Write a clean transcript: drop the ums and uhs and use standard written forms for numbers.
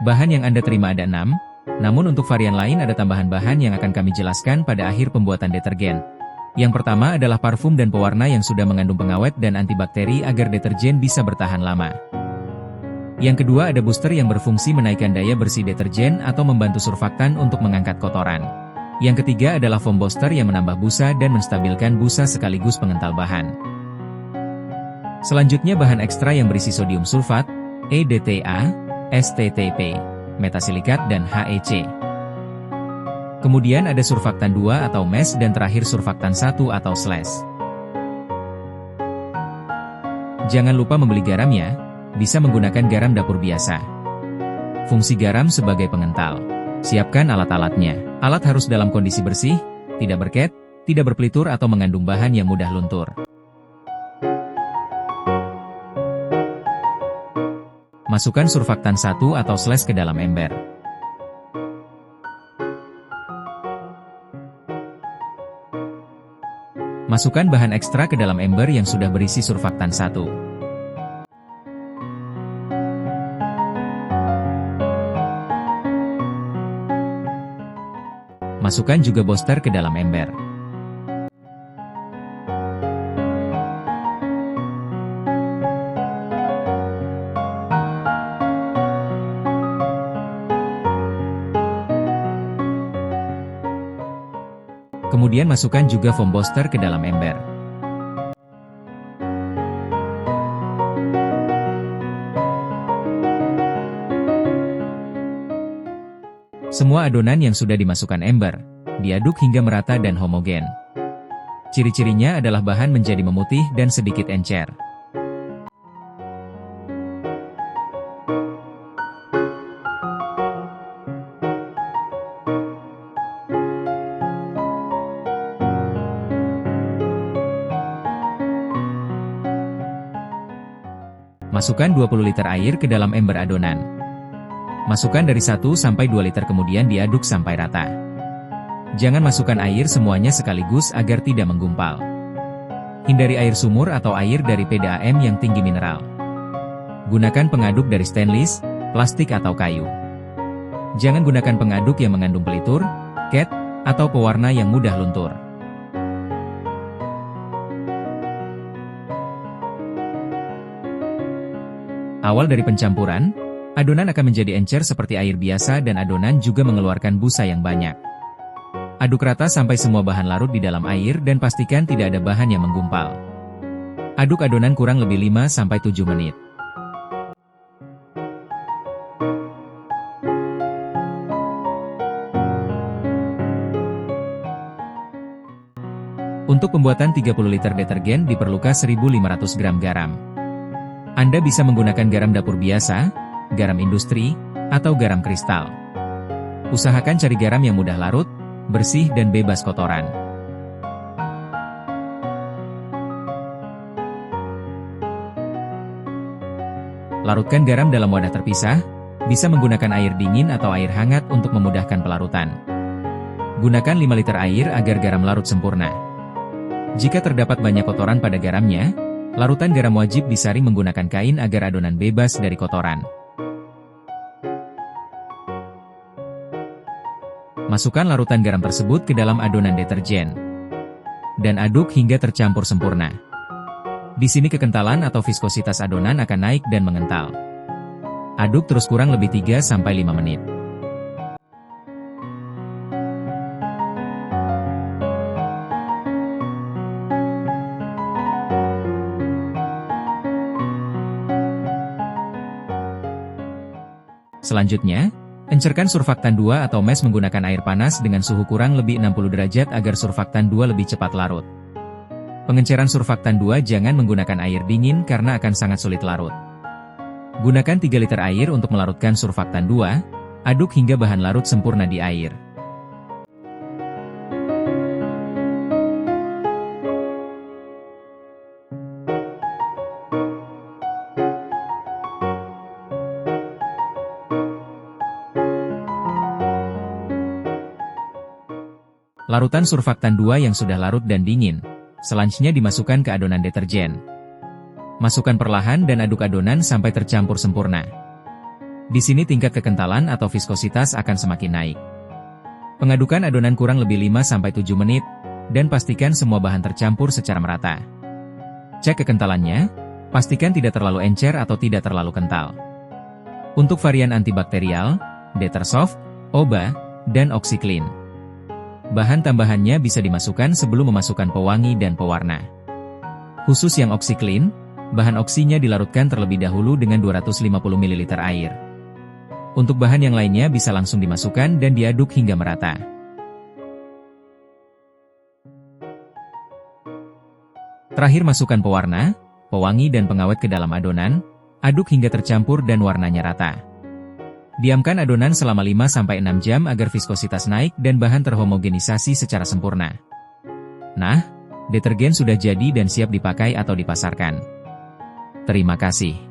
Bahan yang Anda terima ada 6, namun untuk varian lain ada tambahan bahan yang akan kami jelaskan pada akhir pembuatan detergen. Yang pertama adalah parfum dan pewarna yang sudah mengandung pengawet dan antibakteri agar deterjen bisa bertahan lama. Yang kedua ada booster yang berfungsi menaikkan daya bersih deterjen atau membantu surfaktan untuk mengangkat kotoran. Yang ketiga adalah foam booster yang menambah busa dan menstabilkan busa sekaligus pengental bahan. Selanjutnya bahan ekstra yang berisi sodium sulfat, EDTA, STTP, metasilikat dan HEC. Kemudian ada surfaktan 2 atau mesh dan terakhir surfaktan 1 atau slash. Jangan lupa membeli garam ya, bisa menggunakan garam dapur biasa. Fungsi garam sebagai pengental. Siapkan alat-alatnya. Alat harus dalam kondisi bersih, tidak berket, tidak berpelitur atau mengandung bahan yang mudah luntur. Masukkan surfaktan 1 atau slash ke dalam ember. Masukkan bahan ekstra ke dalam ember yang sudah berisi surfaktan 1. Masukkan juga booster ke dalam ember. Kemudian masukkan juga foam booster ke dalam ember. Semua adonan yang sudah dimasukkan ember, diaduk hingga merata dan homogen. Ciri-cirinya adalah bahan menjadi memutih dan sedikit encer. Masukkan 20 liter air ke dalam ember adonan. Masukkan dari 1 sampai 2 liter kemudian diaduk sampai rata. Jangan masukkan air semuanya sekaligus agar tidak menggumpal. Hindari air sumur atau air dari PDAM yang tinggi mineral. Gunakan pengaduk dari stainless, plastik atau kayu. Jangan gunakan pengaduk yang mengandung pelitur, cat, atau pewarna yang mudah luntur. Awal dari pencampuran, adonan akan menjadi encer seperti air biasa dan adonan juga mengeluarkan busa yang banyak. Aduk rata sampai semua bahan larut di dalam air dan pastikan tidak ada bahan yang menggumpal. Aduk adonan kurang lebih 5-7 menit. Untuk pembuatan 30 liter detergen diperlukan 1.500 gram garam. Anda bisa menggunakan garam dapur biasa, garam industri, atau garam kristal. Usahakan cari garam yang mudah larut, bersih dan bebas kotoran. Larutkan garam dalam wadah terpisah, bisa menggunakan air dingin atau air hangat untuk memudahkan pelarutan. Gunakan 5 liter air agar garam larut sempurna. Jika terdapat banyak kotoran pada garamnya, larutan garam wajib disaring menggunakan kain agar adonan bebas dari kotoran. Masukkan larutan garam tersebut ke dalam adonan deterjen. Dan aduk hingga tercampur sempurna. Di sini kekentalan atau viskositas adonan akan naik dan mengental. Aduk terus kurang lebih 3-5 menit. Selanjutnya, encerkan surfaktan 2 atau mesh menggunakan air panas dengan suhu kurang lebih 60 derajat agar surfaktan 2 lebih cepat larut. Pengenceran surfaktan 2 jangan menggunakan air dingin karena akan sangat sulit larut. Gunakan 3 liter air untuk melarutkan surfaktan 2, aduk hingga bahan larut sempurna di air. Larutan surfaktan 2 yang sudah larut dan dingin, selanjutnya dimasukkan ke adonan deterjen. Masukkan perlahan dan aduk adonan sampai tercampur sempurna. Di sini tingkat kekentalan atau viskositas akan semakin naik. Pengadukan adonan kurang lebih 5-7 menit, dan pastikan semua bahan tercampur secara merata. Cek kekentalannya, pastikan tidak terlalu encer atau tidak terlalu kental. Untuk varian antibakterial, Detersoft, Oba, dan OxiClean. Bahan tambahannya bisa dimasukkan sebelum memasukkan pewangi dan pewarna. Khusus yang OxiClean, bahan oksinya dilarutkan terlebih dahulu dengan 250 ml air. Untuk bahan yang lainnya bisa langsung dimasukkan dan diaduk hingga merata. Terakhir masukkan pewarna, pewangi dan pengawet ke dalam adonan, aduk hingga tercampur dan warnanya rata. Diamkan adonan selama 5-6 jam agar viskositas naik dan bahan terhomogenisasi secara sempurna. Nah, detergen sudah jadi dan siap dipakai atau dipasarkan. Terima kasih.